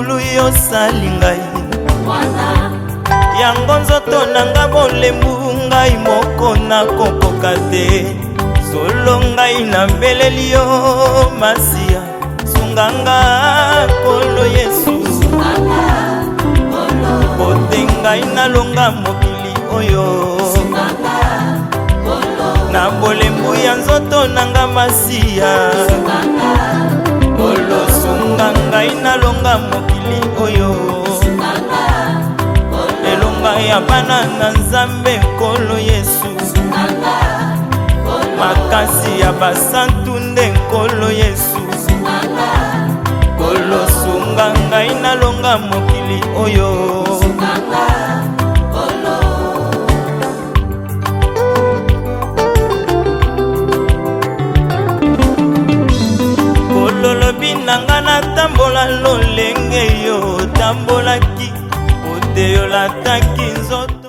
mokulu yosali ngai yango nzoto nanga bolembu ngai moko nakokoka te solo ngai nambeleli yo masiya sunganga Nkolo Yesu bote ngai nalonga mokili oyo na bolembu ya nzoto nanga masiya Nkolo sunga ngai nalonga mokili oyo elonga ya bana na Nzambe Nkolo Yesu makasi ya basantu nde Nkolo Yesu Nkolo sunga ngai nalonga mokili oyo Nkolo lobi nanga natambola lolenge yo tambolaki ote yo lataki nzoto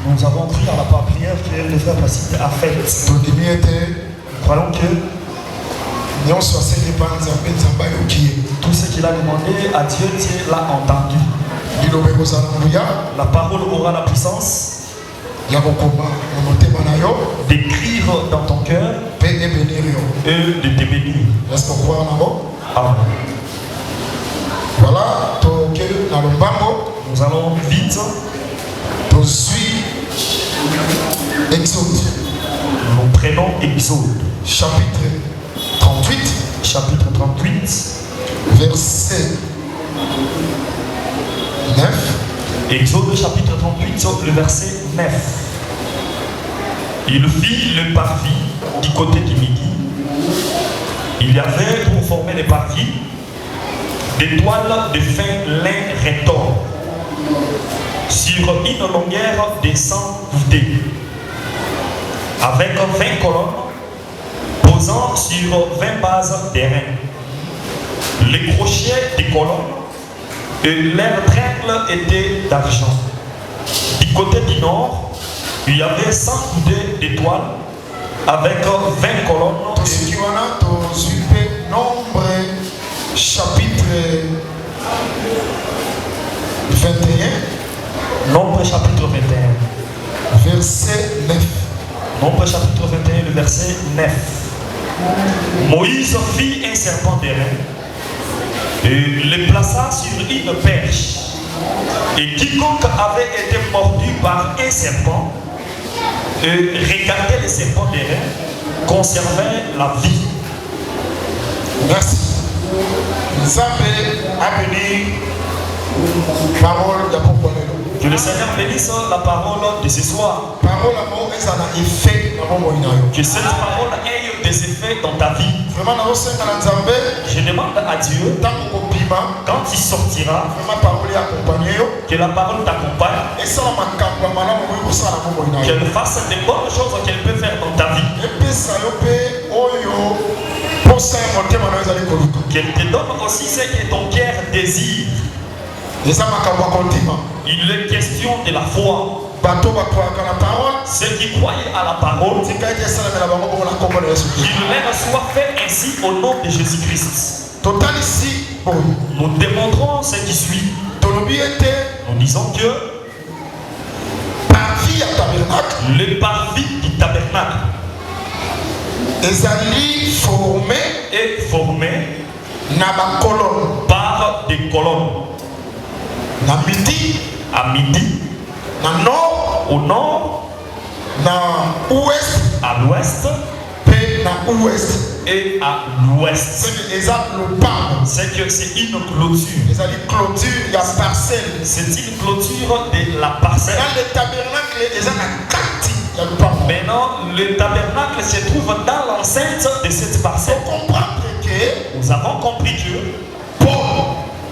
Nous avons cru à la prière que le frère Placide a faite. Nous croyons que tout ce qu'il a demandé à Dieu, Dieu l'a entendu. La parole aura la puissance d'écrire dans ton cœur et de te bénir. Amen. Voilà, nous allons vite. Exode. Nous prenons Exode. Chapitre 38. Chapitre 38. Verset 9. Exode chapitre 38, le verset 9. Il fit le parvis du côté du midi. Il y avait pour former les parvis des toiles de fin lin retors sur une longueur de 100 coudées, avec 20 colonnes posant sur 20 bases d'airain. Les crochets des colonnes et leurs tringles étaient d'argent. Du côté du nord, il y avait 100 coudées d'étoiles avec 20 colonnes Moïse fit un serpent d'airain et le plaça sur une perche. Et quiconque avait été mordu par un serpent regardait le serpent d'airain conservait la vie. Merci. Nzambe a béni parole d'apôtre. Que le Seigneur bénisse la parole de ce soir. Parole à mon effet dans mon moyen. Que cette parole ait des effets dans ta vie. Vraiment, dans Nzambe, je demande à Dieu, quand il sortira, que la parole t'accompagne, qu'elle fasse des bonnes choses qu'elle peut faire dans ta vie. Qu'elle te donne aussi ce que ton cœur désire. Il est question de la foi. Ceux qui croyaient à la parole, qu'il leur soit fait ainsi au nom de Jésus-Christ. Nous démontrons ce qui suit. Nous disons que le parvis du tabernacle est formé par des colonnes. À midi, au nord, à l'ouest et à l'ouest. C'est que c'est une clôture. C'est une clôture de la parcelle. Maintenant, le tabernacle se trouve dans l'enceinte de cette parcelle. Nous avons compris que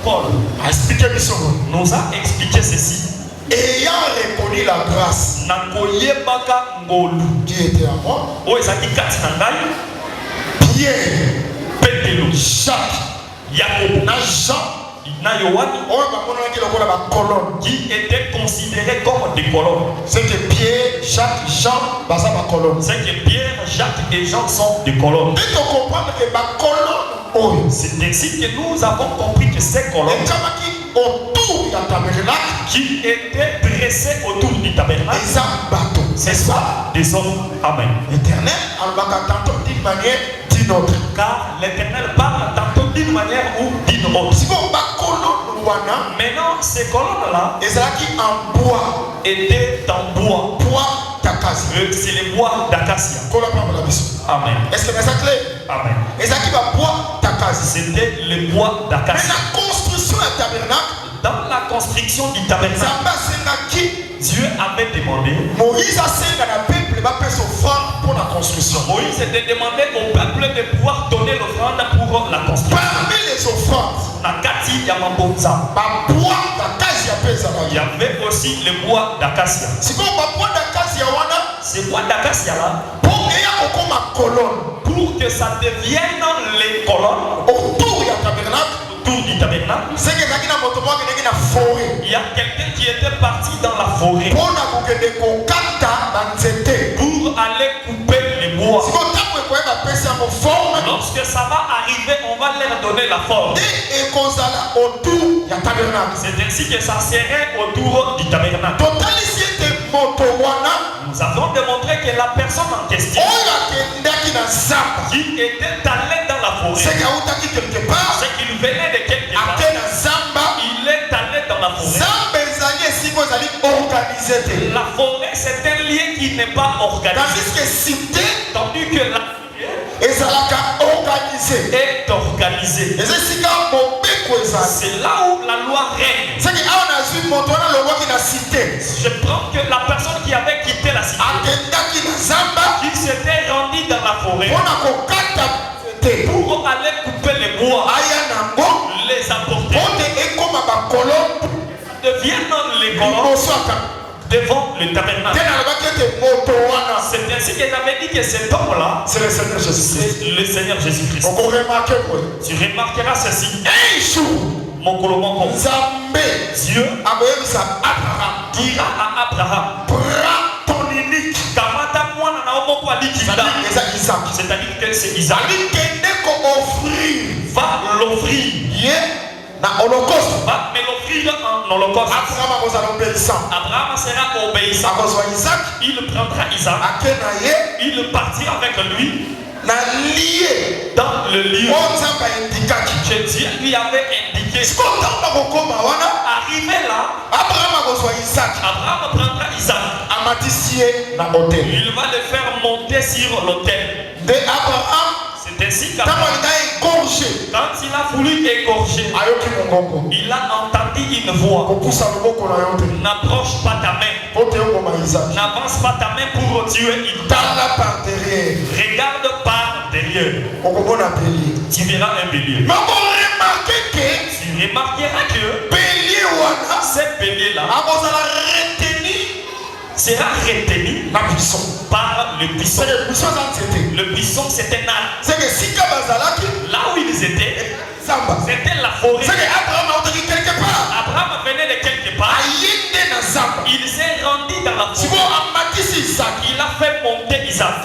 Paul nous a expliqué ceci. Ayant reconnu la grâce qui était à moi, Pierre, Jacques, Jacob, Jean, qui étaient considérés comme des colonnes. C'est que Pierre, Jacques, Jean, c'est que Pierre, Jacques et Jean sont des colonnes. C'est ainsi que nous avons compris que ces colonnes qui étaient dressées autour du tabernacle, c'est ça, des hommes. Amen. L'éternel d'une manière d'une autre. Car l'éternel parle tantôt d'une manière ou d'une autre. Maintenant, ces colonnes-là étaient en bois. C'est les bois d'acacia. Amen. Est-ce que c'est clair? Amen. C'était le bois d'acacia. Dans la construction du tabernacle, Dieu avait demandé, Moïse était demandé au peuple de pouvoir donner l'offrande pour la construction. Parmi les offrandes, il y avait aussi le bois d'acacia. Ce bois d'acacia là, pour que ça devienne les colonnes autour du tabernacle, il y a quelqu'un qui était parti dans la forêt pour aller couper les bois. Lorsque ça va arriver, on va leur donner la forme. C'est ainsi que ça serait autour du tabernacle. Nous avons démontré que la personne en question qui était allé dans la forêt, c'est qu'il venait de quelque part, il est allé dans la forêt. La forêt, c'est un lieu qui n'est pas organisé. Tandis que la est organisée. C'est là où la loi règne. Je prends que la personne qui avait quitté la cité, qui s'était rendue dans la forêt pour aller couper les bois, les apporter, deviennent les colonnes devant le tabernacle. C'est ainsi qu'il avait dit que cet homme-là, c'est le Seigneur Jésus-Christ. Le Seigneur Jésus-Christ. Tu remarqueras ceci. Un jour, mon colombo, Dieu dira à Abraham, prends ton unique. C'est-à-dire que c'est Isaac. Va l'offrir. Va me l'offrir en holocauste. Abraham sera obéissant. Il prendra Isaac. Il partira avec lui. Dans le lieu que Dieu lui avait indiqué. Arrivé là, Abraham prendra Isaac. Il va le faire monter sur l'autel. C'est ainsi quand il a voulu égorger, il a entendu une voix. N'approche pas ta main. N'avance pas ta main pour tuer une femme. Regarde par derrière. Tu verras un bélier. Tu remarqueras que ce bélier-là sera retenu par le buisson. Le buisson, c'était un arbre. Là où ils étaient, c'était la forêt. Abraham venait de quelque part. Il s'est rendu dans la forêt. Il a fait monter Isaac.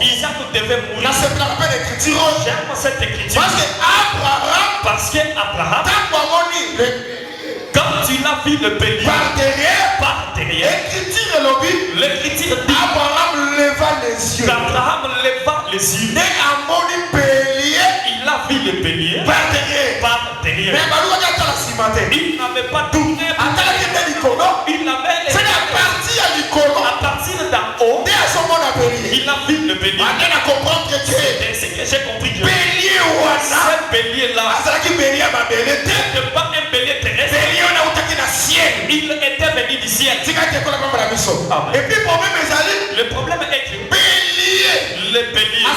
Isaac devait mourir. J'aime cette écriture. Parce que Abraham, quand tu l'as vu le bélier par derrière, l'écriture dit Abraham leva les yeux. Il a vu le bélier par derrière. Il n'avait pas tourné. Il avait les à partir d'en haut. Il a vu le bélier. C'est ce que j'ai compris. Ce bélier-là n'était pas un bélier terrestre. Il était venu du ciel. Et puis le problème est que le bélier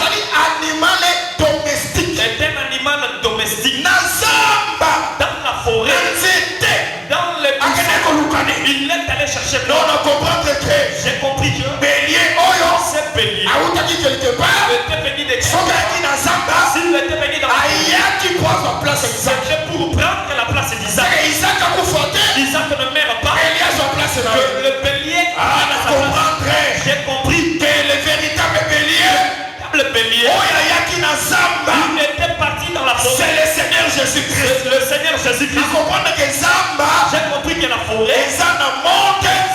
est un animal domestique. Dans la forêt, dans les buissons, il est allé chercher. J'ai compris que ce bélier était venu de s'il était venu dans la forêt, c'était pour prendre la place d'Isaac. Isaac ne meurt pas. Que le bélier j'ai compris que le véritable bélier, il était parti dans la forêt. C'est le Seigneur Jésus-Christ. Le Seigneur Jésus-Christ. J'ai compris que la forêt,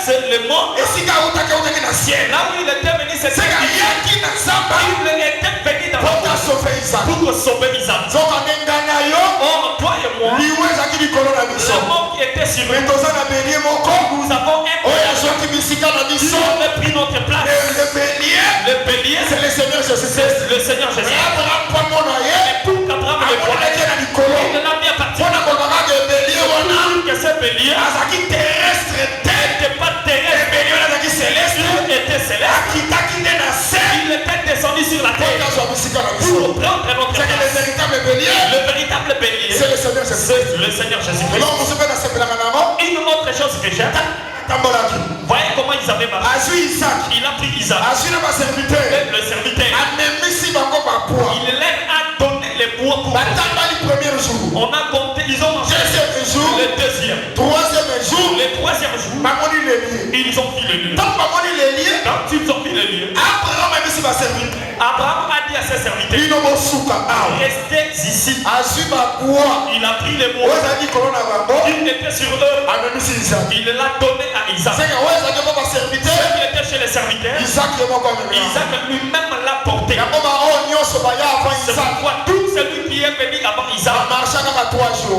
c'est le monde. Là où il était venu, c'était il était venu dans la forêt pour sauver Isaac. Or, toi et moi, le monde qui était sur nous, nous avons un bélier qui avait pris notre place. Le bélier, c'est le Seigneur Jésus. Le Seigneur Jésus. Et pour qu'Abraham le voie, il l'a mis à partir que ce bélier n'était pas terrestre, il était céleste. Il était descendu sur la terre pour prendre notre place. Le véritable bélier, c'est le Seigneur Jésus. Une autre chose que j'aime, voyez comment ils avaient marché. Il a pris Isaac, le serviteur. Il leur a donné les bois pour on a compté, ils ont marché le deuxième, le troisième jour, ils ont fait le lieu. Quand ils ont fait le lieu, Abraham a dit à ses serviteurs, restez ici. Il a pris les bois, il était sur eux, il l'a donné à Isaac. Il était chez les serviteurs, Isaac lui-même l'a porté. C'est pourquoi tout celui qui est venu avant Isaac,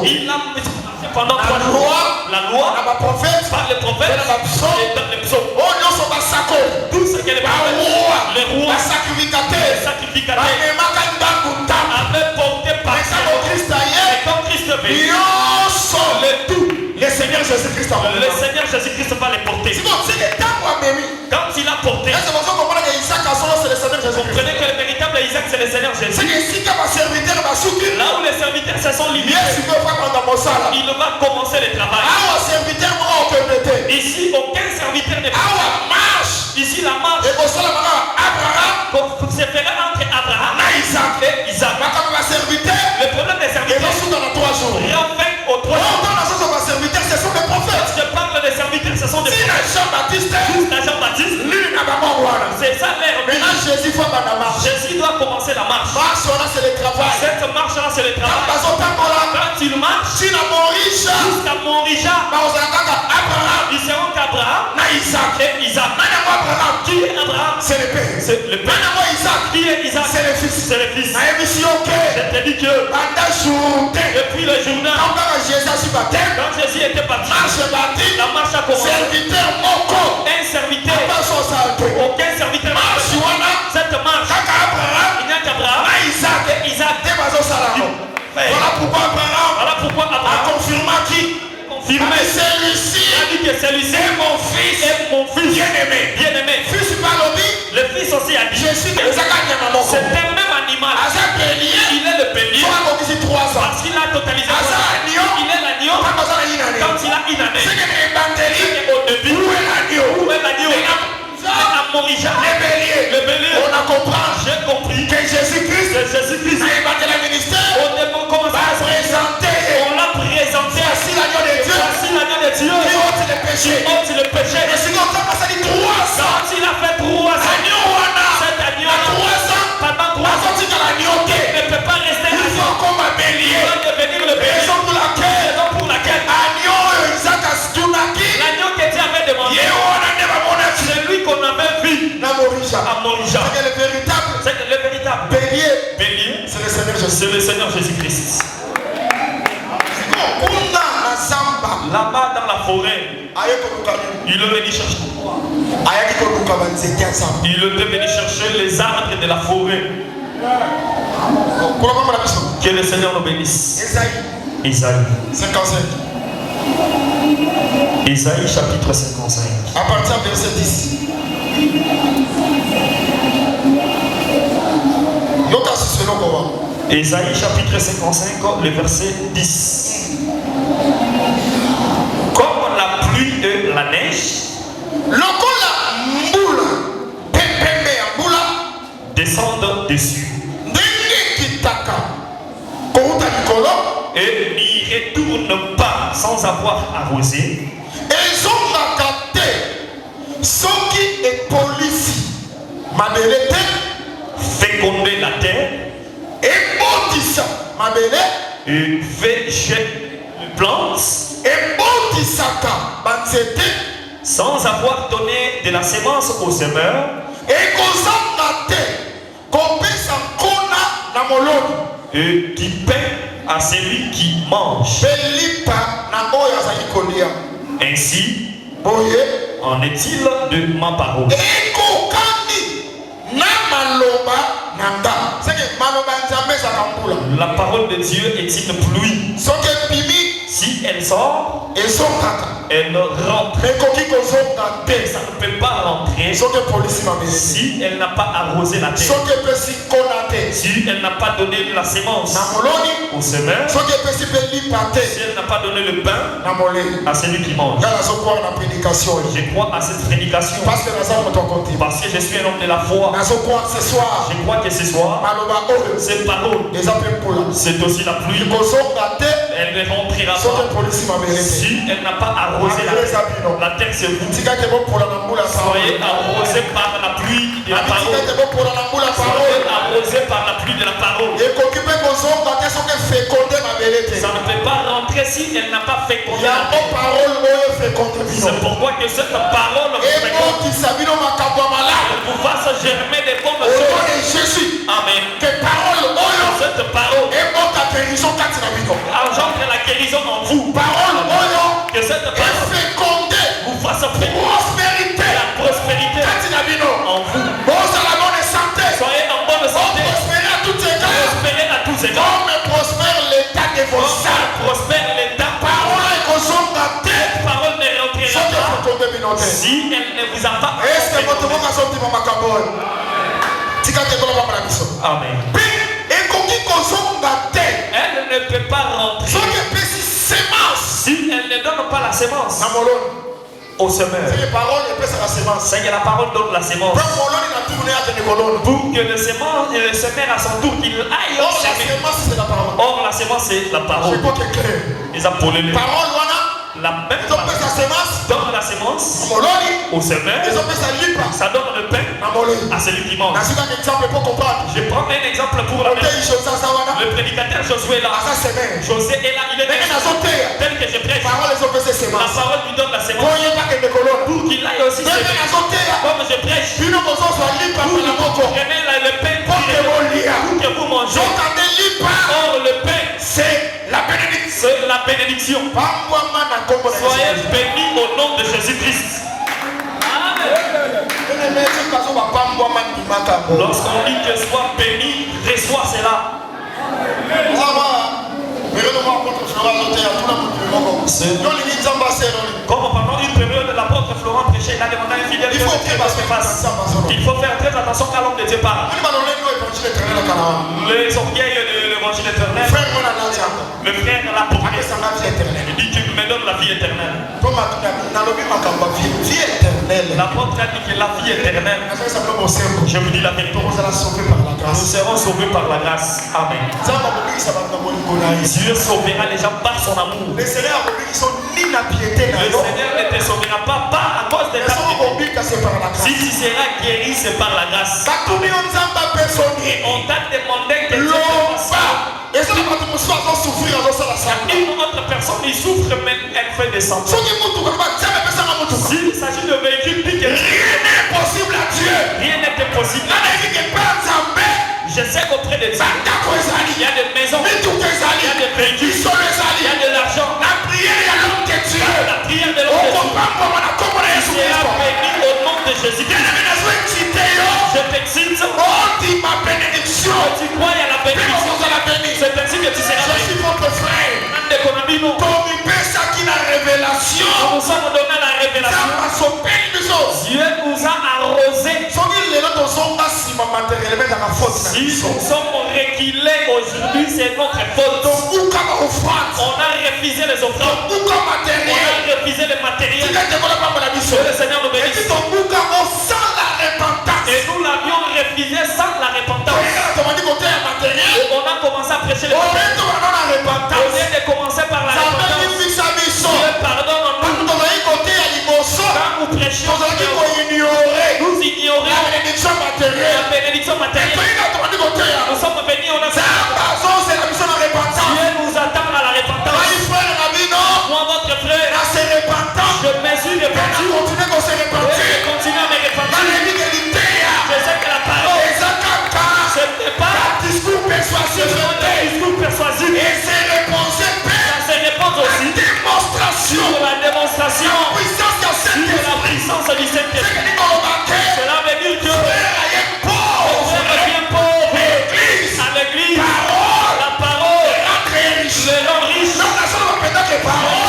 il l'a marché pendant 3 jours. La loi, par les prophètes, et dans les psaumes. Tout ce que les rois, les sacrificateurs, avaient porté par Christ. Et quand Christ venu, le Seigneur Jésus-Christ va les porter. Quand il a porté, comprenez que le véritable Isaac, c'est le Seigneur Jésus. Là où les serviteurs se sont limités, il va commencer le travail. Ici, aucun serviteur n'est marche. Ici, la marche se fera entre Abraham et Isaac. Le problème des serviteurs, réenfait au 3 jours. Je parle des serviteurs, ce sont des prophètes. Jean-Baptiste, c'est ça l'air. Jésus doit commencer la marche. Cette marche-là, c'est le travail. Quand tu s'il marche jusqu'à Morija, ils seront qu'Abraham et Isaac. Qui est Abraham? C'est le père. C'est le père. Qui est Isaac? C'est le fils. C'est le fils. Je Je te dis que depuis le journal, quand Jésus était parti, la marche a commencé. Un serviteur, aucun serviteur. Cette marche, il n'y a qu'Abraham et Isaac. Voilà pourquoi Abraham a confirmé qui? Confirmé. Celui-ci est mon fils bien-aimé. Fils pas lobby. Le fils aussi a dit. C'est un même animal. Il est le bélier. Parce qu'il a totalisé. Il est l'agneau. Quand il a une année. Au début. Où est l'agneau? À Morija. Le bélier. On a compris. J'ai compris Que Jésus-Christ. le ministère. On l'a présenté. Voici l'agneau de Dieu. Qui ôte le péché. Quand il a fait 3 ans, cet agneau pendant 3 ans, il ne peut pas rester là. Il doit devenir le bélier. Raison pour laquelle l'agneau que Dieu avait demandé, c'est lui qu'on avait vu à Morija. C'est le véritable bélier, c'est le Seigneur Jésus-Christ. Là-bas dans la forêt, il est venu chercher. Il est venu chercher les arbres de la forêt. Que le Seigneur nous bénisse. Isaïe 55. Isaïe chapitre 55. À partir du verset 10. Isaïe chapitre 55, le verset 10. Comme la pluie et la neige descendent dessus et n'y retournent pas sans avoir arrosé, féconder la terre et fait plantes sans avoir donné de la sémence au semeur et qui paie à celui qui mange. Ainsi en est-il de ma parole. La parole de Dieu est une pluie. Si elle sort, elle rentre. Ça ne peut pas rentrer si elle n'a pas arrosé la terre. Si elle n'a pas donné la sémence au semeur. Si elle n'a pas donné le pain à celui qui mange. Je crois à cette prédication. Parce que je suis un homme de la foi. Je crois que ce soir, cette parole, c'est aussi la pluie. Elle ne rentrera pas si elle n'a pas arrosé la terre. La terre, c'est vous. Soyez arrosés par la pluie de la parole. Soyez arrosés par la pluie de la parole. Ça ne peut pas rentrer si elle n'a pas fécondé la terre. C'est pourquoi que cette parole vous fasse germer des bonnes choses. Amen. Cette parole engendre la guérison en vous. Que cette parole vous fasse prospérité. La prospérité en vous. Soyez en bonne santé. Prospérez à tous égards. Prospère l'état de vos âmes. Prospère l'état. Cette parole ne rentrera pas si elle ne vous a pas. Amen. Elle ne peut pas rentrer si elle ne donne pas la sémence au semeur. C'est que la parole donne la sémence. Pour que le semeur à son tour qu'il aille. Or la sémence c'est la parole. Ils appellent la même parole. Donne la sémence. commence au semeur, ça donne le pain à celui qui mange. Je prends un exemple pour la le prédicateur Josué est là. José est là, il est tel que je prêche. La parole lui donne la sémence pour qu'il aille aussi semer. Comme je prêche, vous prenez le pain pour que vous mangez. Or le pain, c'est la bénédiction. Soyez bénis au nom de Jésus-Christ. Lorsqu'on dit que sois béni, reçois cela. Comme pendant une période, l'apôtre Florent prêchait, il a demandé à un fidèle il faut faire très attention quand l'homme de Dieu parle. Les orgueils de l'évangile éternel. Le frère l'a porté. Il dit tu me donnes la vie éternelle. L'apôtre a dit que la vie éternelle, je vous dis la vérité, nous serons sauvés par la grâce. Amen. Dieu sauvera les gens par son amour. Le Seigneur ne te sauvera pas à cause de ta piété. Si tu seras guéri, c'est par la grâce. On t'a demandé que tu fasses ça. Une autre personne il souffre mais elle fait des sentiments. S'il s'agit de véhicules, rien n'est impossible à Dieu. Rien n'est impossible. Je sais qu'auprès de Dieu, il y a des maisons, il y a des véhicules, il y a de l'argent. La prière de l'homme de Dieu. Tu seras béni au nom de Jésus-Christ. Je t'excite. Tu crois à la bénédiction. Je t'excite que tu seras béni. Je suis votre frère. Nous sommes donné la révélation. Dieu nous a arrosé. Si nous sommes reculés aujourd'hui, c'est notre faute. On a refusé les offrandes. On a refusé les matériels. Que le Seigneur nous bénisse. Et nous l'avions refusé sans la repentance. Et on a commencé à prêcher les matériels. Au lieu de commencer par la repentance, Dieu pardonne en nous. Quand vous prêchez, nous ignorons la bénédiction matérielle. Nous sommes bénis, on a fait. Dieu nous attend à la repentance. Moi, votre frère, je me suis répandu. Et je continue à me répandre. Je sais que la parole, ce n'est pas un discours persuasif. Et ça se répond aussi sur la démonstration de la puissance du Saint-Esprit. Cela veut dire que on devient pauvre à l'église. La parole le rend riche.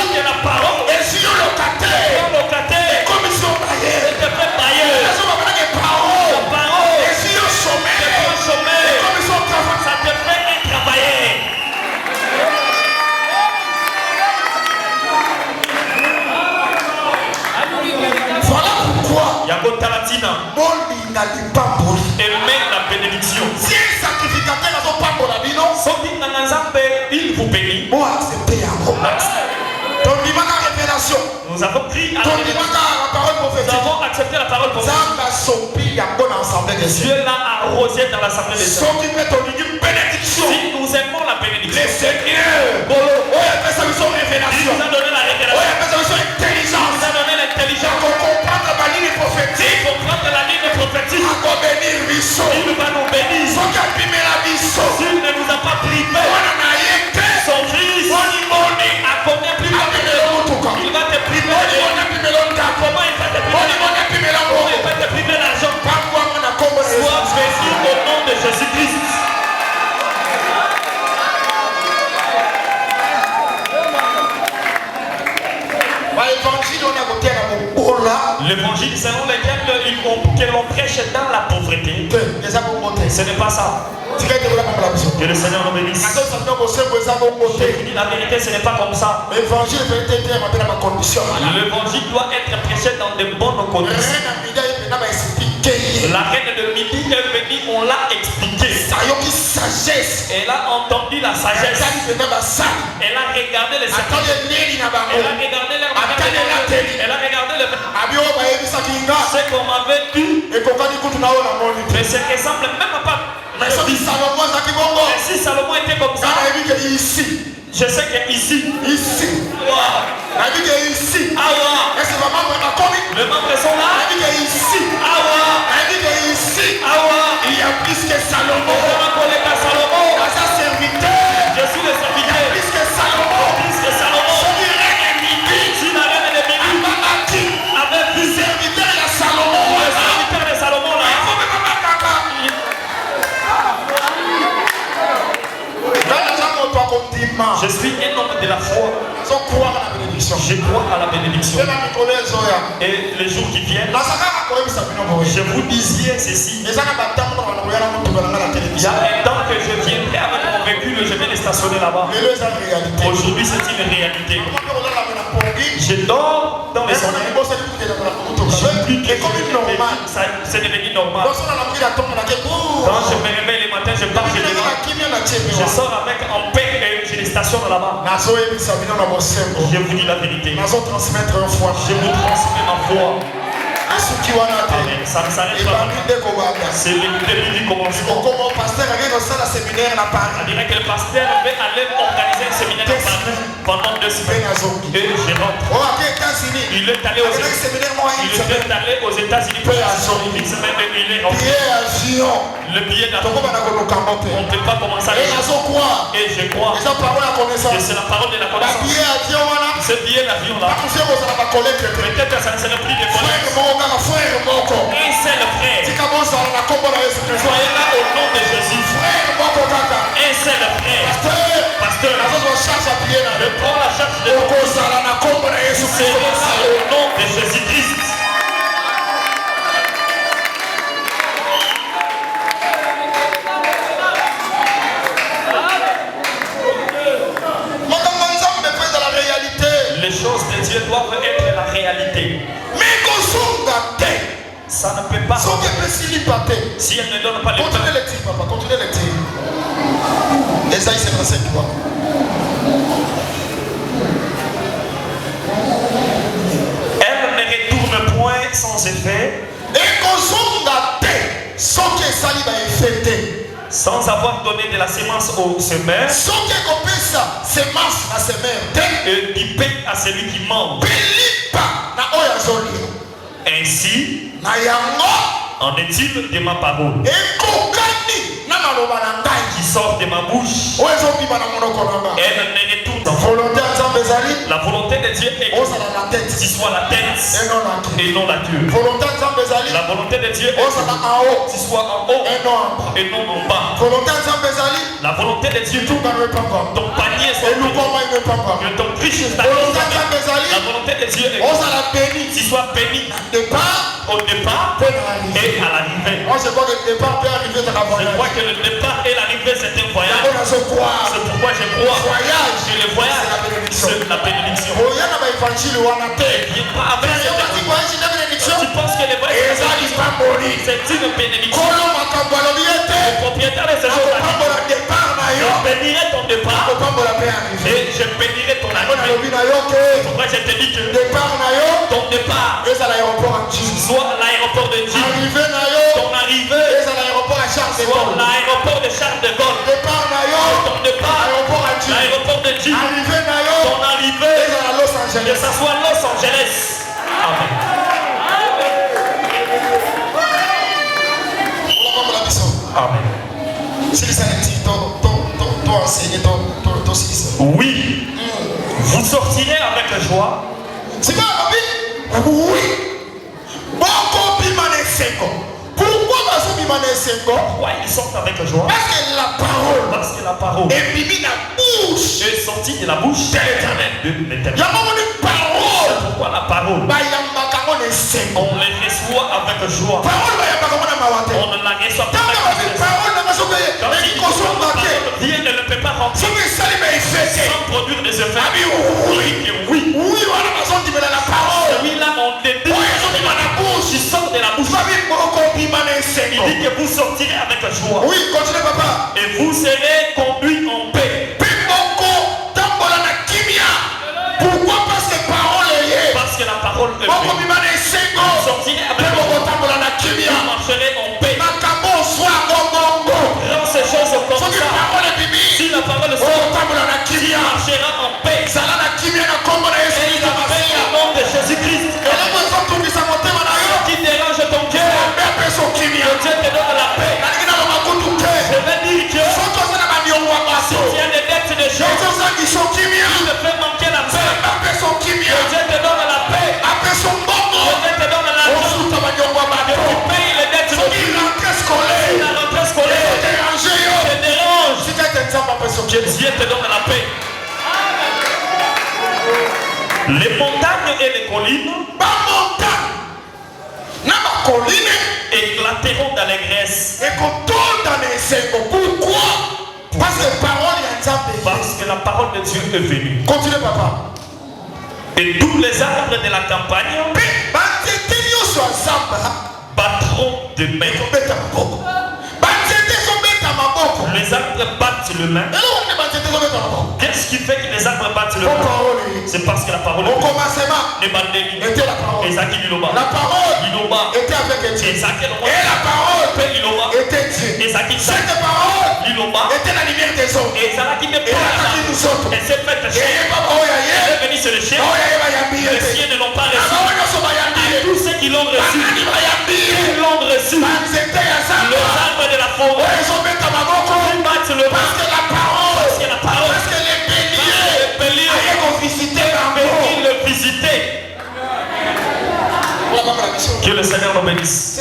Que la parole est locataire. C'était fait bailleur. La parole est chômeur. Ça te fait être travailleur. Voilà pourquoi Yagotalatina aimez la bénédiction. Si un sacrificateur n'a pas pour la vie, non, il vous bénit. Nous avons pris à la parole prophétique. Nous avons accepté la parole prophétique. Dieu l'a arrosé dans l'assemblée des saints. Si nous aimons la bénédiction, le Seigneur nous a donné la révélation. Il nous a donné l'intelligence pour comprendre la ligne prophétique. Il va nous bénir. S'il ne nous a pas privé, son Christ a combien plus de il va te priver. Comment il va te priver? Comment il va te priver l'argent? Sois béni au nom de Jésus-Christ. L'évangile selon lequel l'on prêche dans la pauvreté, ce n'est pas ça. Que le Seigneur nous bénisse. La vérité, ce n'est pas comme ça. L'évangile doit être prêché dans de bonnes conditions. La reine de midi est venue, on l'a expliqué. Elle a entendu la sagesse. Elle a regardé les sacrifices. Elle a regardé leur mariage. Elle a regardé le ce qu'on m'avait dit. Mais c'est ressemble même pas. Mais si Salomon était comme ça, je sais que ici, les membres sont là. Il y a plus que Salomon. Je suis le serviteur. Plus que Salomon. Si la reine de Midi avait vu le serviteur de Salomon là, je suis un homme de la foi. Je crois à la bénédiction. Et les jours qui viennent, je vous disais ceci. Il y a un temps que je viendrai avec mon véhicule, je vais les stationner là-bas. Aujourd'hui, c'est une réalité. Je dors dans les sonneries. C'est devenu normal. Quand je me réveille le matin, je pars, je sors avec en paix et je les stationne là-bas. Je vous dis la vérité. Je vous transmets ma foi. Amen. Ça ne s'arrête pas. C'est le début du commencement. On dirait que le pasteur va aller organiser un séminaire à Paris pendant 2 semaines. Et je rentre. Il est allé aux États-Unis pour une semaine et il est rentré. Le billet d'avion. On ne peut pas commencer à le voir. Et je crois que c'est la parole de la connaissance. Ce billet d'avion là, peut-être que ça ne serait plus de connaissance. Un seul frère. Soyez là au nom de Jésus. Un seul frère. Pasteur, je prends la charge de vous. C'est là au nom de Jésus-Christ. Les choses de Dieu doivent être la réalité. Ça ne peut pas. Si elle ne donne pas le pain. Continuez les tirs, papa. Continuez les tirs. Esaïe 55, tu vois. Elle ne retourne point sans effet. Sans avoir donné de la sémence au semeur. Et du pain à celui qui mange. Ainsi, en est-il de ma parole qui sort de ma bouche? Elle ne retourne pas. La volonté de Dieu est que ce soit la tête et non la queue. La volonté de Dieu est que ce soit en haut et non en bas. La volonté de Dieu, ton panier soit que ton riche est la volonté de Dieu est que tu sois béni au départ et à l'arrivée. Moi je crois que le départ peut arriver dans la voyage. Je crois que le départ et l'arrivée c'est un voyage. C'est pourquoi je crois que le voyage c'est la bénédiction. Tu penses que le voyage c'est une bénédiction. Le propriétaire de ce jour je bénirai ton départ et je bénirai ton arrivée. Pourquoi je te dis que ton départ soit l'aéroport de Dieu. Ton arrivée soit l'aéroport de Charles de Gaulle. Ton départ l'aéroport de Dieu. Ton arrivée que ça soit Los Angeles. Amen. Amen. Oui. Vous sortirez avec joie. C'est pas oui. Pourquoi ils sortent avec joie? Parce que la parole est sortie de la bouche de l'Éternel. C'est pourquoi la parole, on les reçoit avec joie. On ne la reçoit pas avec Dieu ne le peut pas remplir sans produire des effets. Oui. Celui-là, on dédie qui sort de la bouche. conduit en paix. Pourquoi? Parce que parole est. Parce que la parole est Vous sortirez avec vous marcherez en paix. Dans ces choses comme ça, si la parole sort, tu marcheras en paix. Et il a fait le nom de Jésus-Christ. Qui dérange ton cœur, que Dieu te donne la paix. Je vais dire que si tu as des dettes de gens, il te fait manquer la paix. Que Dieu te donne la paix. Que Dieu te donne l'argent. Que tu payes les dettes de vie. La rentrée scolaire te dérange. Que Dieu te donne la paix. Les montagnes et les collines éclateront d'allégresse. Pourquoi? Parce que la parole de Dieu est venue. Continue, papa. Et tous les arbres de la campagne battront de main. Les arbres battent le main. Qu'est-ce qui fait que les arbres battent le main? C'est parce que la parole est venue. La parole était avec Dieu. Et la parole était Dieu. Cette parole était la lumière des hommes. Et elle a s'est faite chien. Elle est venue sur le chien. Les chiens ne l'ont pas reçu. Et tous ceux qui l'ont reçu, ils l'ont reçu. Les arbres de la forêt, ils battent le main. Parce que la parole, parce que les béliers ils le visitaient. Que le Seigneur nous bénisse.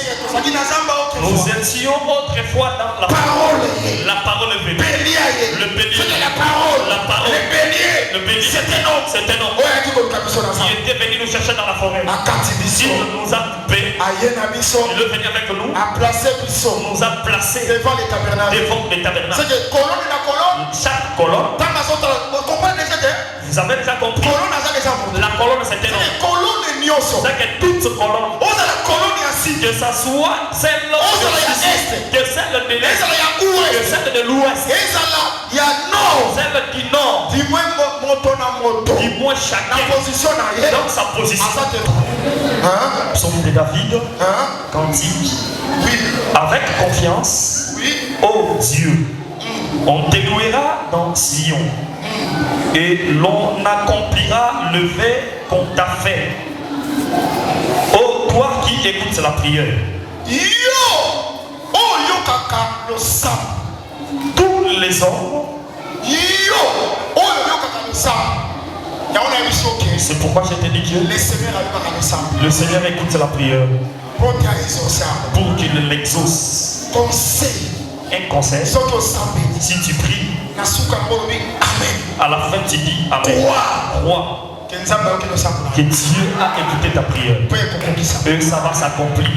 Nous étions autrefois dans la parole. La parole est venue. Le bélier. La parole. Le bélier. C'est un homme. Qui était venu nous chercher dans la forêt. Il nous a coupés. Il est venu avec nous. Nous a placés devant les tabernacles. Chaque colonne. Vous avez déjà compris. La colonne c'est un homme. C'est que toute colonne. Que ça soit celle de l'est, que celle de l'est, que celle de l'ouest, celle du nord, du moins chacun dans sa position. Psaume de David, cantique, avec confiance, ô Dieu, on te louera dans Sion et l'on accomplira le fait qu'on t'a fait. Oh, toi qui écoutes la prière, tous les hommes, c'est pourquoi je te dis que le Seigneur écoute la prière pour qu'il l'exauce. Un conseil, si tu pries, à la fin tu dis Amen. Roi. Que Dieu a écouté ta prière. Et ça va s'accomplir.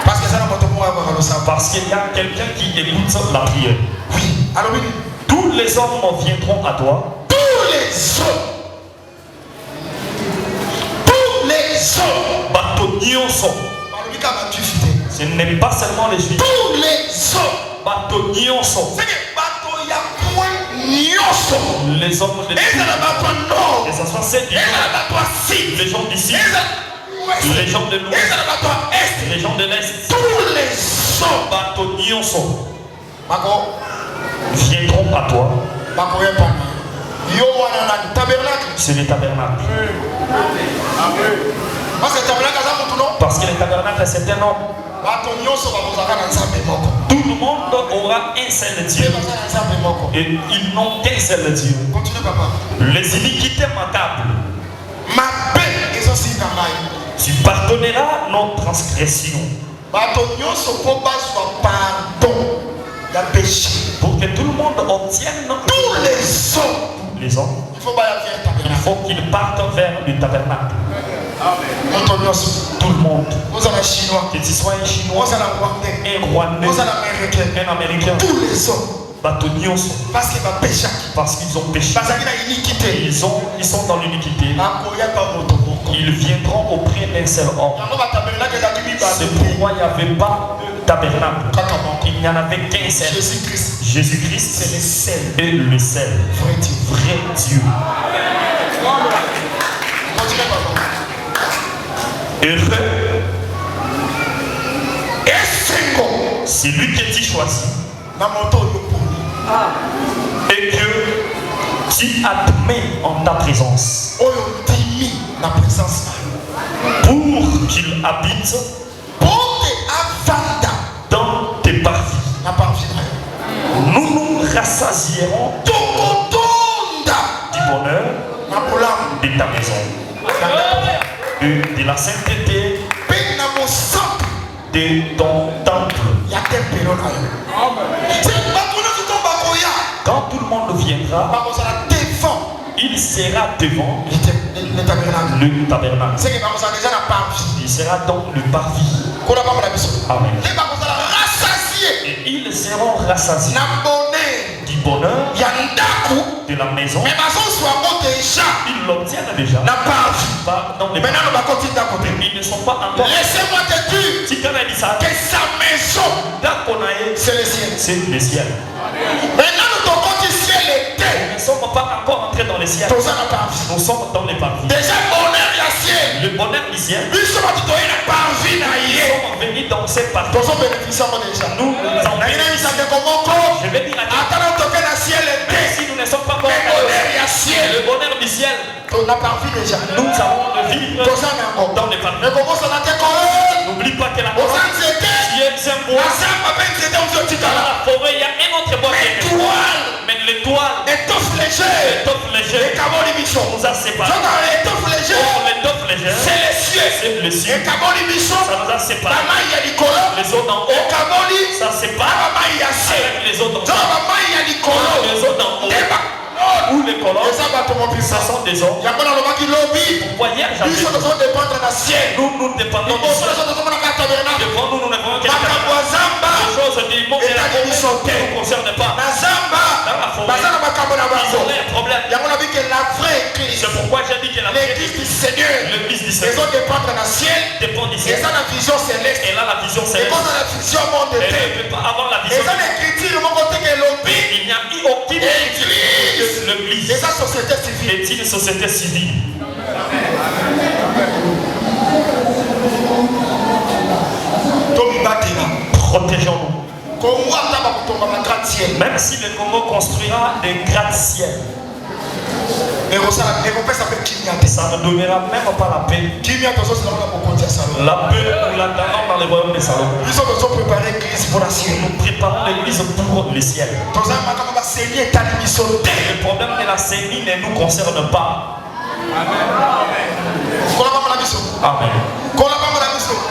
Parce qu'il y a quelqu'un qui écoute la prière. Oui. Alors, tous les hommes viendront à toi. Tous les hommes. Ce n'est pas seulement les juifs. Tous les hommes. Les hommes de l'Église, et ça soit ceux du nord, les gens d'ici, les gens de l'ouest, les gens de l'est, tous les hommes viendront à toi. C'est les tabernacles. Parce que les tabernacles c'est un homme. Tout le monde aura un seul Dieu. Et ils n'ont qu'un seul Dieu. Les iniquités m'accablent. Tu pardonneras nos transgressions. Pour que tout le monde obtienne tous les hommes. Il faut qu'ils partent vers le tabernacle. Tout le monde. Que tu sois un Chinois, un Rwandais, un Américain. Tous les hommes. Parce qu'ils ont péché. Ils sont dans l'iniquité. Ils viendront auprès d'un seul homme. C'est pourquoi il n'y avait pas de tabernacle. Il n'y en avait qu'un seul. Jésus-Christ, c'est le seul. Et le seul. Vrai Dieu. Heureux. C'est lui qui est choisi. Et que tu admets en ta présence. Pour qu'il habite dans tes parvis. Nous nous rassasierons du bonheur de ta maison, de la sainteté de ton temple. Quand tout le monde viendra, il sera devant le tabernacle. Il sera dans le parvis. Amen. Et ils seront rassasiés du bonheur de la maison. Ils l'obtiennent déjà. Ils ne sont pas encore. Laissez-moi te dire que sa maison, c'est le ciel. C'est le ciel. Maintenant, nous compte ciel était. Nous ne sommes pas encore entrés dans le ciel. Nous sommes dans les parvis. Déjà, bonheur du ciel. Le bonheur du ciel. Nous sommes venus dans cette partie. Nous en je vais dire à ciel si nous ne sommes pas encore le bonheur du ciel. Nous avons de vivre dans les parvis. N'oublie pas que la forêt, il y a un bois. La forêt, il y a un autre bois. Mais l'étoile étoffe léger nous a séparés. L'étoffe légère, c'est le ciel. Ça nous a séparés. Les eaux d'en haut, ça sépare avec les eaux d'en haut. Les eaux d'en haut ou les colonnes, ce sont des hommes. Pourquoi hier j'avais dit nous dépendons du ciel. Devant nous, nous n'avons qu'un tabernacle. Les choses du monde et la vie ne nous concernent pas. Dans la forêt, ils ont un problème. C'est pourquoi j'ai dit que la vraie Église du Seigneur, l'Église du Seigneur, dépend du ciel. Et là, la vision céleste. Elle ne peut pas avoir la vision. Il n'y a eu aucune église. L'église est une société civile. Protégeons-nous. Même si le Congo construira des gratte-ciel, ça ne donnera même pas la paix. La paix, nous l'attendons dans les royaumes des salons. Nous préparons l'église pour le ciel. Le problème de la CENI ne nous concerne pas. Amen.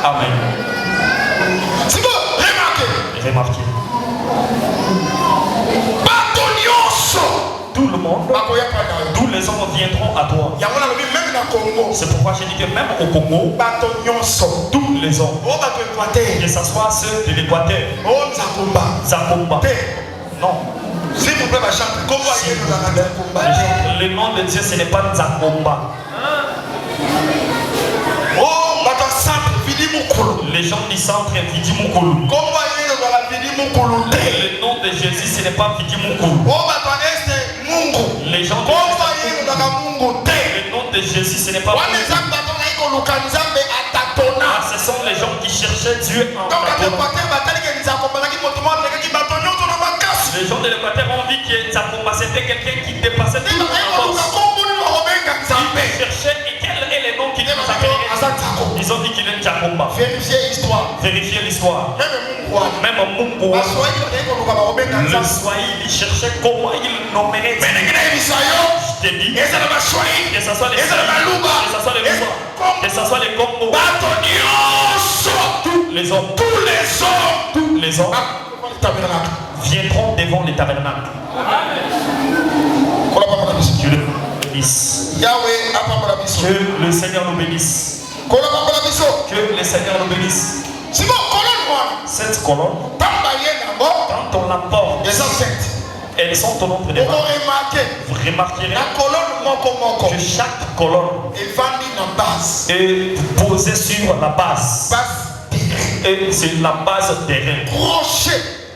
Amen. Remarquez. Tout le monde, tous les hommes viendront à toi. C'est pourquoi j'ai dit que même au Congo, tous les hommes, que ce soit ceux de l'Équateur, Zakomba, non. S'il vous plaît, ma chante, le nom de Dieu, ce n'est pas Zakomba. Les gens du centre Vidi Mukulu. Le nom de Jésus, ce n'est pas Vidi Mukulu. Les gens le nom de Jésus, ce n'est pas ce sont les gens qui cherchaient Dieu en tâtonnant. Les gens de l'Équateur ont dit que Zakomba c'était quelqu'un qui dépassait tout le monde. Ils cherchaient et quel est le nom qui nous appelait. Ils ont dit qu'il est Zakomba. Vérifiez l'histoire. Même Mungu. Le Swahili cherchait comment il nommerait. Je t'ai dit que ce soit les Swahili, que ce soit les Luba, que ce soit les Congo. Tous les hommes viendront devant les tabernacles. Que le bénisse. Que le Seigneur nous bénisse. Que le Seigneur nous bénisse. Cette colonne, quand on la porte, elles sont au nombre des 20. Vous remarquerez que chaque colonne est posée sur la base. Et c'est la base des reins.